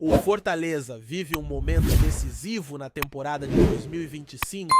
O Fortaleza vive um momento decisivo na temporada de 2025,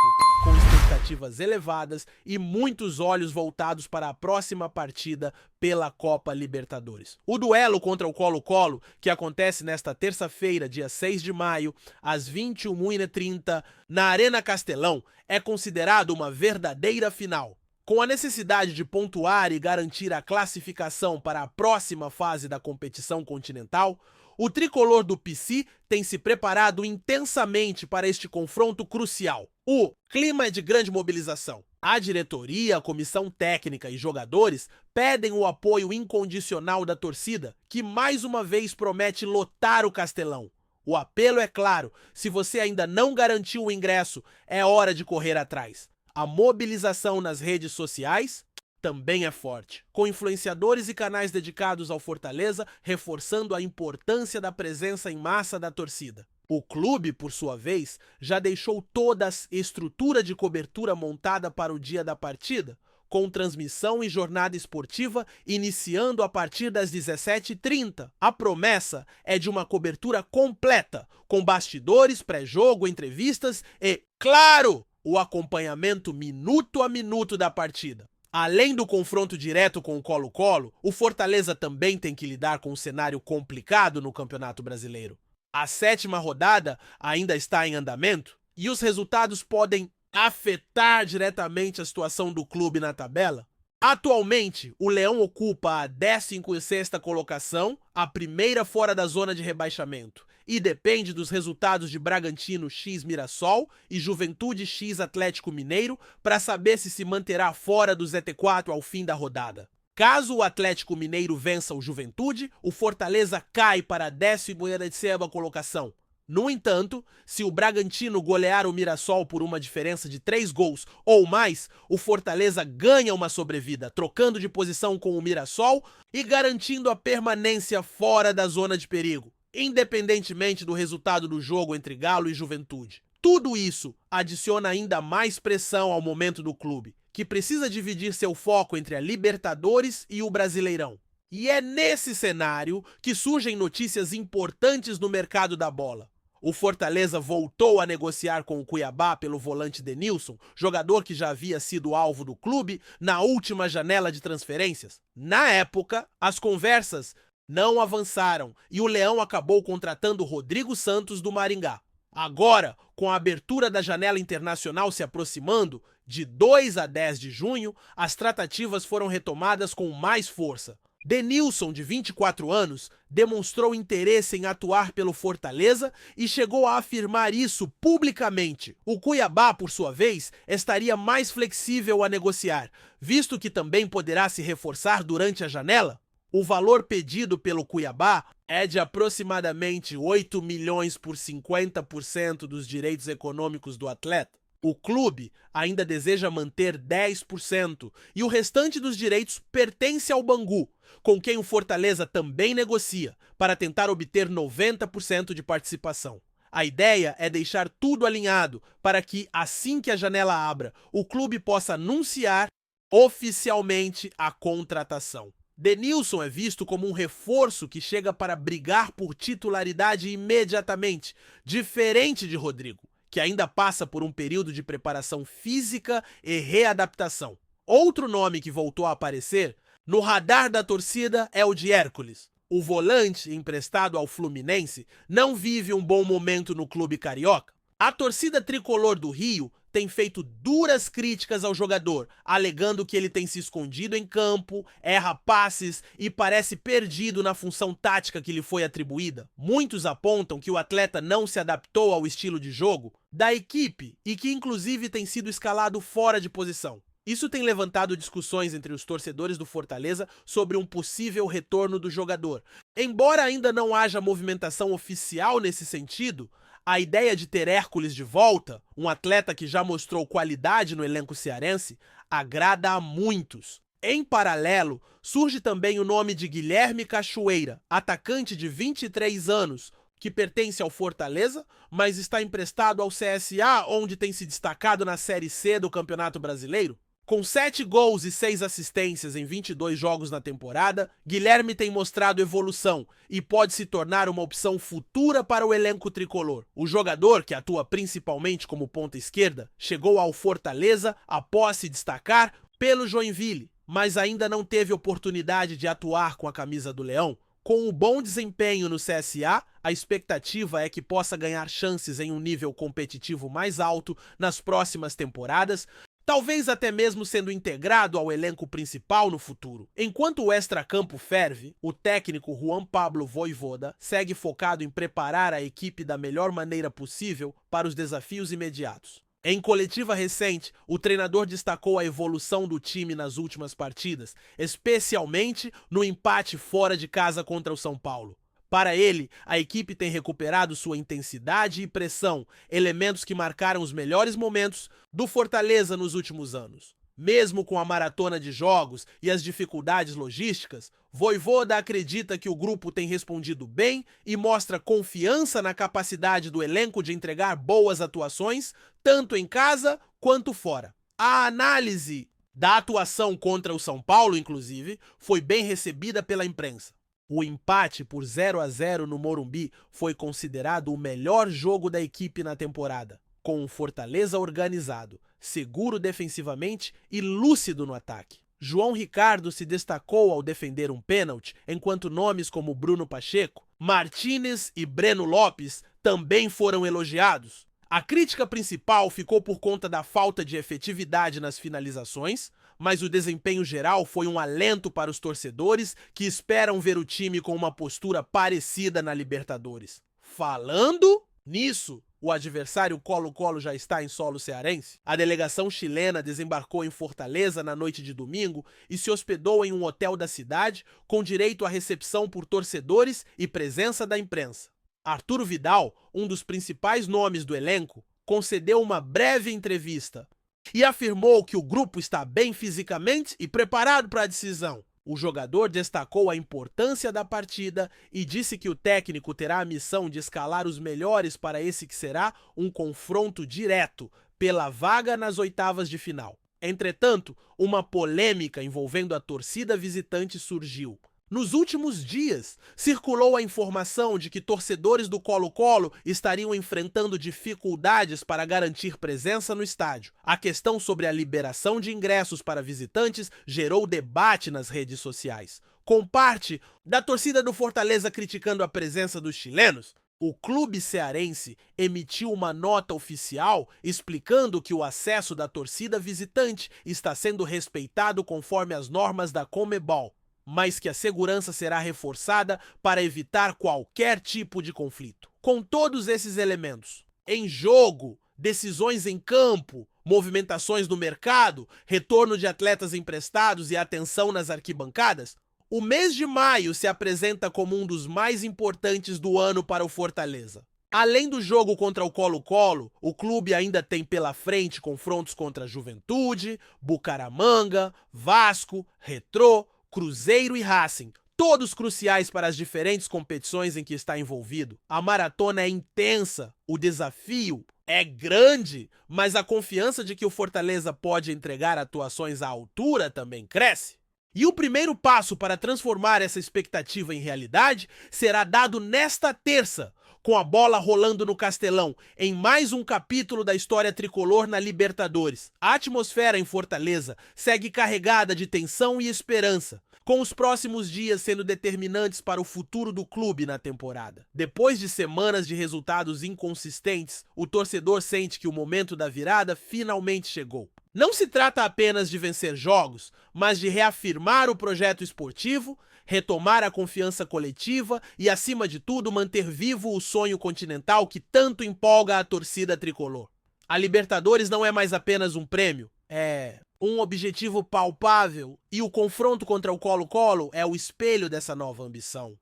com expectativas elevadas e muitos olhos voltados para a próxima partida pela Copa Libertadores. O duelo contra o Colo-Colo, que acontece nesta terça-feira, dia 6 de maio, às 21h30, na Arena Castelão, é considerado uma verdadeira final. Com a necessidade de pontuar e garantir a classificação para a próxima fase da competição continental, o tricolor do PC tem se preparado intensamente para este confronto crucial. O clima é de grande mobilização. A diretoria, a comissão técnica e jogadores pedem o apoio incondicional da torcida, que mais uma vez promete lotar o Castelão. O apelo é claro: se você ainda não garantiu o ingresso, é hora de correr atrás. A mobilização nas redes sociais também é forte, com influenciadores e canais dedicados ao Fortaleza reforçando a importância da presença em massa da torcida. O clube, por sua vez, já deixou toda a estrutura de cobertura montada para o dia da partida, com transmissão e jornada esportiva iniciando a partir das 17h30. A promessa é de uma cobertura completa, com bastidores, pré-jogo, entrevistas e, claro, o acompanhamento minuto a minuto da partida. Além do confronto direto com o Colo-Colo, o Fortaleza também tem que lidar com um cenário complicado no Campeonato Brasileiro. A 7ª rodada ainda está em andamento e os resultados podem afetar diretamente a situação do clube na tabela. Atualmente, o Leão ocupa a 16ª colocação, a primeira fora da zona de rebaixamento, e depende dos resultados de Bragantino x Mirassol e Juventude x Atlético Mineiro para saber se manterá fora do ZT4 ao fim da rodada. Caso o Atlético Mineiro vença o Juventude, o Fortaleza cai para a 17ª colocação. No entanto, se o Bragantino golear o Mirassol por uma diferença de 3 gols ou mais, o Fortaleza ganha uma sobrevida, trocando de posição com o Mirassol e garantindo a permanência fora da zona de perigo, independentemente do resultado do jogo entre Galo e Juventude. Tudo isso adiciona ainda mais pressão ao momento do clube, que precisa dividir seu foco entre a Libertadores e o Brasileirão. E é nesse cenário que surgem notícias importantes no mercado da bola. O Fortaleza voltou a negociar com o Cuiabá pelo volante Denilson, jogador que já havia sido alvo do clube na última janela de transferências. Na época, as conversas não avançaram e o Leão acabou contratando Rodrigo Santos do Maringá. Agora, com a abertura da janela internacional se aproximando, de 2 a 10 de junho, as tratativas foram retomadas com mais força. Denilson, de 24 anos, demonstrou interesse em atuar pelo Fortaleza e chegou a afirmar isso publicamente. O Cuiabá, por sua vez, estaria mais flexível a negociar, visto que também poderá se reforçar durante a janela. O valor pedido pelo Cuiabá é de aproximadamente 8 milhões por 50% dos direitos econômicos do atleta. O clube ainda deseja manter 10% e o restante dos direitos pertence ao Bangu, com quem o Fortaleza também negocia, para tentar obter 90% de participação. A ideia é deixar tudo alinhado para que, assim que a janela abra, o clube possa anunciar oficialmente a contratação. Denilson é visto como um reforço que chega para brigar por titularidade imediatamente, diferente de Rodrigo, que ainda passa por um período de preparação física e readaptação. Outro nome que voltou a aparecer no radar da torcida é o de Hércules. O volante, emprestado ao Fluminense, não vive um bom momento no clube carioca. A torcida tricolor do Rio tem feito duras críticas ao jogador, alegando que ele tem se escondido em campo, erra passes e parece perdido na função tática que lhe foi atribuída. Muitos apontam que o atleta não se adaptou ao estilo de jogo da equipe e que inclusive tem sido escalado fora de posição. Isso tem levantado discussões entre os torcedores do Fortaleza sobre um possível retorno do jogador. Embora ainda não haja movimentação oficial nesse sentido, a ideia de ter Hércules de volta, um atleta que já mostrou qualidade no elenco cearense, agrada a muitos. Em paralelo, surge também o nome de Guilherme Cachoeira, atacante de 23 anos, que pertence ao Fortaleza, mas está emprestado ao CSA, onde tem se destacado na Série C do Campeonato Brasileiro. Com 7 gols e 6 assistências em 22 jogos na temporada, Guilherme tem mostrado evolução e pode se tornar uma opção futura para o elenco tricolor. O jogador, que atua principalmente como ponta esquerda, chegou ao Fortaleza após se destacar pelo Joinville, mas ainda não teve oportunidade de atuar com a camisa do Leão. Com um bom desempenho no CSA, a expectativa é que possa ganhar chances em um nível competitivo mais alto nas próximas temporadas, talvez até mesmo sendo integrado ao elenco principal no futuro. Enquanto o extracampo ferve, o técnico Juan Pablo Vojvoda segue focado em preparar a equipe da melhor maneira possível para os desafios imediatos. Em coletiva recente, o treinador destacou a evolução do time nas últimas partidas, especialmente no empate fora de casa contra o São Paulo. Para ele, a equipe tem recuperado sua intensidade e pressão, elementos que marcaram os melhores momentos do Fortaleza nos últimos anos. Mesmo com a maratona de jogos e as dificuldades logísticas, Vojvoda acredita que o grupo tem respondido bem e mostra confiança na capacidade do elenco de entregar boas atuações, tanto em casa quanto fora. A análise da atuação contra o São Paulo, inclusive, foi bem recebida pela imprensa. O empate por 0-0 no Morumbi foi considerado o melhor jogo da equipe na temporada, com um Fortaleza organizado, seguro defensivamente e lúcido no ataque. João Ricardo se destacou ao defender um pênalti, enquanto nomes como Bruno Pacheco, Martínez e Breno Lopes também foram elogiados. A crítica principal ficou por conta da falta de efetividade nas finalizações, mas o desempenho geral foi um alento para os torcedores que esperam ver o time com uma postura parecida na Libertadores. Falando nisso, o adversário Colo-Colo já está em solo cearense. A delegação chilena desembarcou em Fortaleza na noite de domingo e se hospedou em um hotel da cidade com direito à recepção por torcedores e presença da imprensa. Arturo Vidal, um dos principais nomes do elenco, concedeu uma breve entrevista e afirmou que o grupo está bem fisicamente e preparado para a decisão. O jogador destacou a importância da partida e disse que o técnico terá a missão de escalar os melhores para esse que será um confronto direto pela vaga nas oitavas de final. Entretanto, uma polêmica envolvendo a torcida visitante surgiu. Nos últimos dias, circulou a informação de que torcedores do Colo-Colo estariam enfrentando dificuldades para garantir presença no estádio. A questão sobre a liberação de ingressos para visitantes gerou debate nas redes sociais. Com parte da torcida do Fortaleza criticando a presença dos chilenos, o clube cearense emitiu uma nota oficial explicando que o acesso da torcida visitante está sendo respeitado conforme as normas da Conmebol, mas que a segurança será reforçada para evitar qualquer tipo de conflito. Com todos esses elementos em jogo, decisões em campo, movimentações no mercado, retorno de atletas emprestados e atenção nas arquibancadas, o mês de maio se apresenta como um dos mais importantes do ano para o Fortaleza. Além do jogo contra o Colo-Colo, o clube ainda tem pela frente confrontos contra Juventude, Bucaramanga, Vasco, Retrô, Cruzeiro e Racing, todos cruciais para as diferentes competições em que está envolvido. A maratona é intensa, o desafio é grande, mas a confiança de que o Fortaleza pode entregar atuações à altura também cresce. E o primeiro passo para transformar essa expectativa em realidade será dado nesta terça, com a bola rolando no Castelão, em mais um capítulo da história tricolor na Libertadores. A atmosfera em Fortaleza segue carregada de tensão e esperança, com os próximos dias sendo determinantes para o futuro do clube na temporada. Depois de semanas de resultados inconsistentes, o torcedor sente que o momento da virada finalmente chegou. Não se trata apenas de vencer jogos, mas de reafirmar o projeto esportivo, retomar a confiança coletiva e, acima de tudo, manter vivo o sonho continental que tanto empolga a torcida tricolor. A Libertadores não é mais apenas um prêmio, é um objetivo palpável e o confronto contra o Colo-Colo é o espelho dessa nova ambição.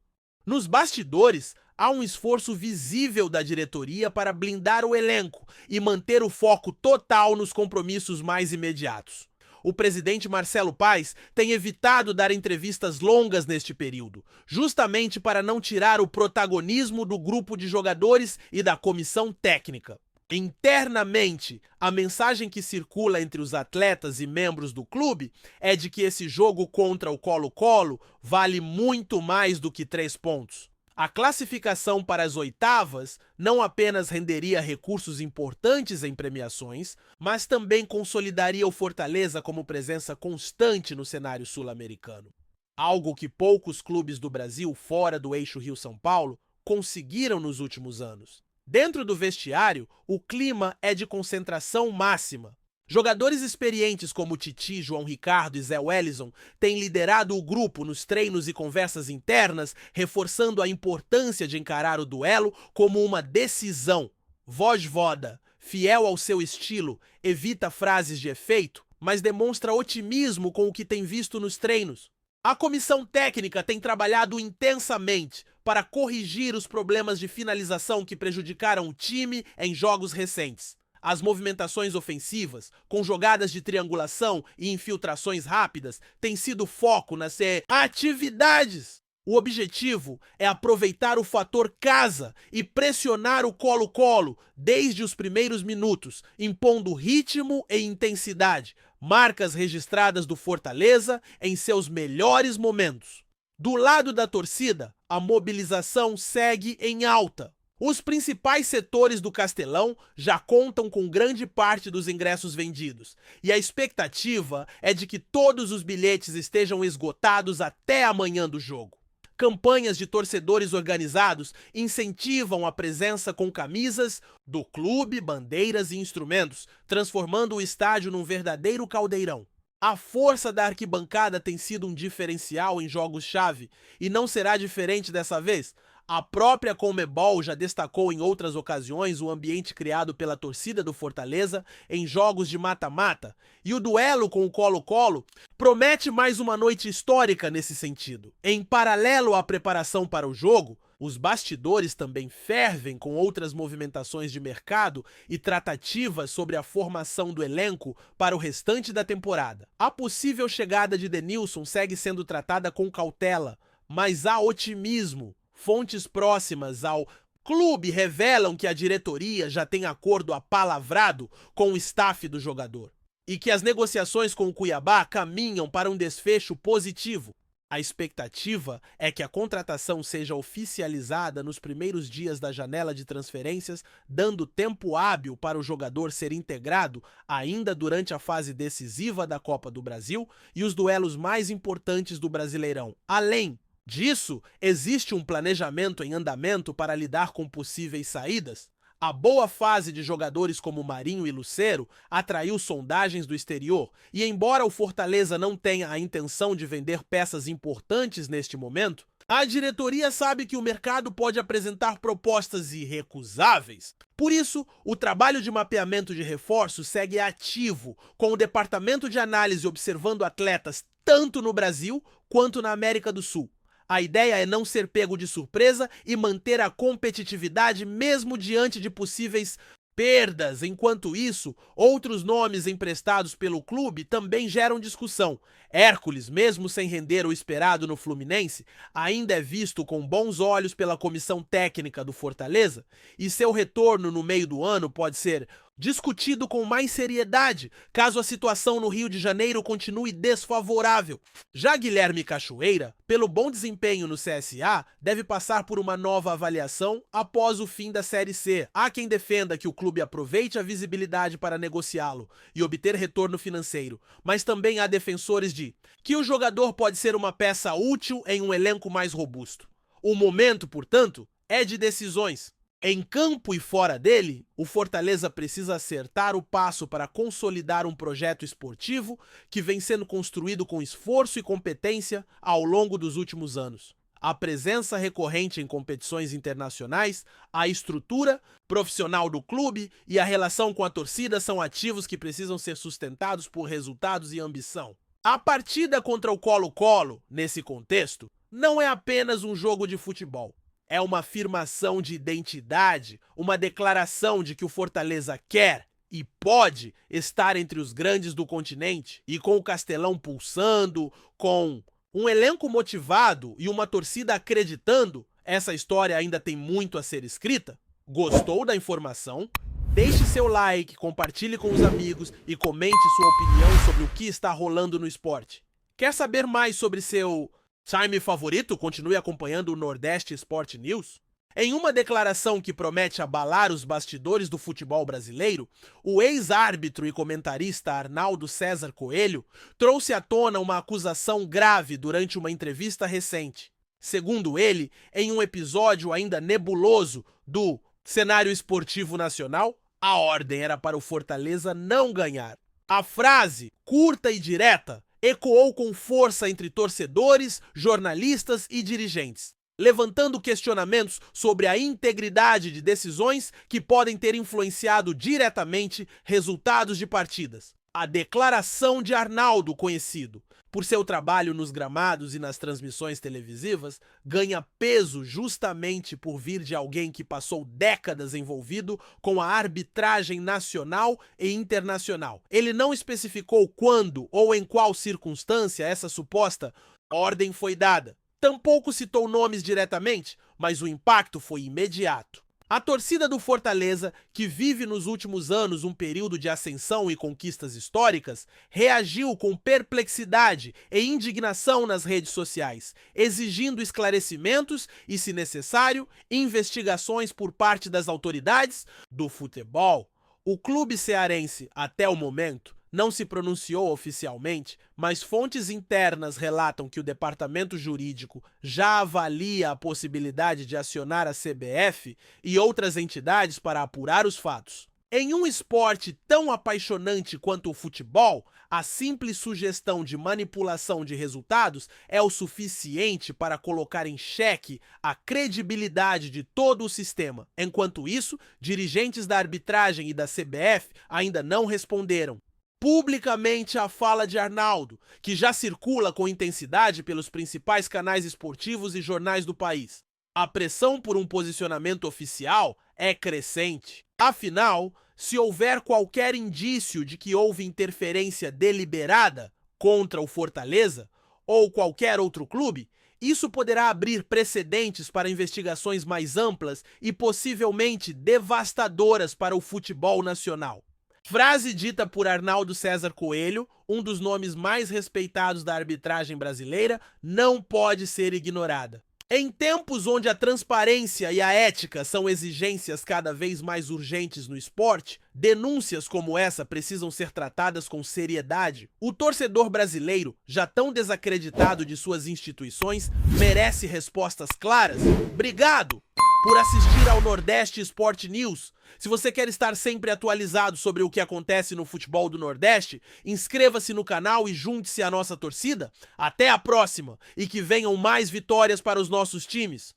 Nos bastidores, há um esforço visível da diretoria para blindar o elenco e manter o foco total nos compromissos mais imediatos. O presidente Marcelo Paes tem evitado dar entrevistas longas neste período, justamente para não tirar o protagonismo do grupo de jogadores e da comissão técnica. Internamente, a mensagem que circula entre os atletas e membros do clube é de que esse jogo contra o Colo-Colo vale muito mais do que 3 pontos. A classificação para as oitavas não apenas renderia recursos importantes em premiações, mas também consolidaria o Fortaleza como presença constante no cenário sul-americano. Algo que poucos clubes do Brasil fora do eixo Rio-São Paulo conseguiram nos últimos anos. Dentro do vestiário, o clima é de concentração máxima. Jogadores experientes como Titi, João Ricardo e Zé Wellison têm liderado o grupo nos treinos e conversas internas, reforçando a importância de encarar o duelo como uma decisão. Vojvoda, fiel ao seu estilo, evita frases de efeito, mas demonstra otimismo com o que tem visto nos treinos. A comissão técnica tem trabalhado intensamente para corrigir os problemas de finalização que prejudicaram o time em jogos recentes. As movimentações ofensivas, com jogadas de triangulação e infiltrações rápidas, têm sido foco nas atividades. O objetivo é aproveitar o fator casa e pressionar o Colo-Colo desde os primeiros minutos, impondo ritmo e intensidade, marcas registradas do Fortaleza em seus melhores momentos. Do lado da torcida, a mobilização segue em alta. Os principais setores do Castelão já contam com grande parte dos ingressos vendidos, e a expectativa é de que todos os bilhetes estejam esgotados até amanhã do jogo. Campanhas de torcedores organizados incentivam a presença com camisas do clube, bandeiras e instrumentos, transformando o estádio num verdadeiro caldeirão. A força da arquibancada tem sido um diferencial em jogos-chave e não será diferente dessa vez. A própria Conmebol já destacou em outras ocasiões o ambiente criado pela torcida do Fortaleza em jogos de mata-mata, e o duelo com o Colo-Colo promete mais uma noite histórica nesse sentido. Em paralelo à preparação para o jogo, os bastidores também fervem com outras movimentações de mercado e tratativas sobre a formação do elenco para o restante da temporada. A possível chegada de Denilson segue sendo tratada com cautela, mas há otimismo. Fontes próximas ao clube revelam que a diretoria já tem acordo apalavrado com o staff do jogador e que as negociações com o Cuiabá caminham para um desfecho positivo. A expectativa é que a contratação seja oficializada nos primeiros dias da janela de transferências, dando tempo hábil para o jogador ser integrado ainda durante a fase decisiva da Copa do Brasil e os duelos mais importantes do Brasileirão. Além disso, existe um planejamento em andamento para lidar com possíveis saídas. A boa fase de jogadores como Marinho e Lucero atraiu sondagens do exterior e, embora o Fortaleza não tenha a intenção de vender peças importantes neste momento, a diretoria sabe que o mercado pode apresentar propostas irrecusáveis. Por isso, o trabalho de mapeamento de reforços segue ativo, com o departamento de análise observando atletas tanto no Brasil quanto na América do Sul. A ideia é não ser pego de surpresa e manter a competitividade mesmo diante de possíveis perdas. Enquanto isso, outros nomes emprestados pelo clube também geram discussão. Hércules, mesmo sem render o esperado no Fluminense, ainda é visto com bons olhos pela comissão técnica do Fortaleza e seu retorno no meio do ano pode ser discutido com mais seriedade, caso a situação no Rio de Janeiro continue desfavorável. Já Guilherme Cachoeira, pelo bom desempenho no CSA, deve passar por uma nova avaliação após o fim da Série C. Há quem defenda que o clube aproveite a visibilidade para negociá-lo e obter retorno financeiro, mas também há defensores de que o jogador pode ser uma peça útil em um elenco mais robusto. O momento, portanto, é de decisões. Em campo e fora dele, o Fortaleza precisa acertar o passo para consolidar um projeto esportivo que vem sendo construído com esforço e competência ao longo dos últimos anos. A presença recorrente em competições internacionais, a estrutura profissional do clube e a relação com a torcida são ativos que precisam ser sustentados por resultados e ambição. A partida contra o Colo-Colo, nesse contexto, não é apenas um jogo de futebol. É uma afirmação de identidade, uma declaração de que o Fortaleza quer e pode estar entre os grandes do continente, e com o Castelão pulsando, com um elenco motivado e uma torcida acreditando, essa história ainda tem muito a ser escrita. Gostou da informação? Deixe seu like, compartilhe com os amigos e comente sua opinião sobre o que está rolando no esporte. Quer saber mais sobre seu time favorito? Continue acompanhando o Nordeste Sport News. Em uma declaração que promete abalar os bastidores do futebol brasileiro, o ex-árbitro e comentarista Arnaldo César Coelho trouxe à tona uma acusação grave durante uma entrevista recente. Segundo ele, em um episódio ainda nebuloso do cenário esportivo nacional, a ordem era para o Fortaleza não ganhar. A frase, curta e direta, ecoou com força entre torcedores, jornalistas e dirigentes, levantando questionamentos sobre a integridade de decisões que podem ter influenciado diretamente resultados de partidas. A declaração de Arnaldo, conhecido por seu trabalho nos gramados e nas transmissões televisivas, ganha peso justamente por vir de alguém que passou décadas envolvido com a arbitragem nacional e internacional. Ele não especificou quando ou em qual circunstância essa suposta ordem foi dada. Tampouco citou nomes diretamente, mas o impacto foi imediato. A torcida do Fortaleza, que vive nos últimos anos um período de ascensão e conquistas históricas, reagiu com perplexidade e indignação nas redes sociais, exigindo esclarecimentos e, se necessário, investigações por parte das autoridades do futebol. O clube cearense, até o momento, não se pronunciou oficialmente, mas fontes internas relatam que o departamento jurídico já avalia a possibilidade de acionar a CBF e outras entidades para apurar os fatos. Em um esporte tão apaixonante quanto o futebol, a simples sugestão de manipulação de resultados é o suficiente para colocar em xeque a credibilidade de todo o sistema. Enquanto isso, dirigentes da arbitragem e da CBF ainda não responderam publicamente a fala de Arnaldo, que já circula com intensidade pelos principais canais esportivos e jornais do país. A pressão por um posicionamento oficial é crescente. Afinal, se houver qualquer indício de que houve interferência deliberada contra o Fortaleza ou qualquer outro clube, isso poderá abrir precedentes para investigações mais amplas e possivelmente devastadoras para o futebol nacional. Frase dita por Arnaldo César Coelho, um dos nomes mais respeitados da arbitragem brasileira, não pode ser ignorada. Em tempos onde a transparência e a ética são exigências cada vez mais urgentes no esporte, denúncias como essa precisam ser tratadas com seriedade. O torcedor brasileiro, já tão desacreditado de suas instituições, merece respostas claras. Obrigado por assistir ao Nordeste Sport News. Se você quer estar sempre atualizado sobre o que acontece no futebol do Nordeste, inscreva-se no canal e junte-se à nossa torcida. Até a próxima e que venham mais vitórias para os nossos times.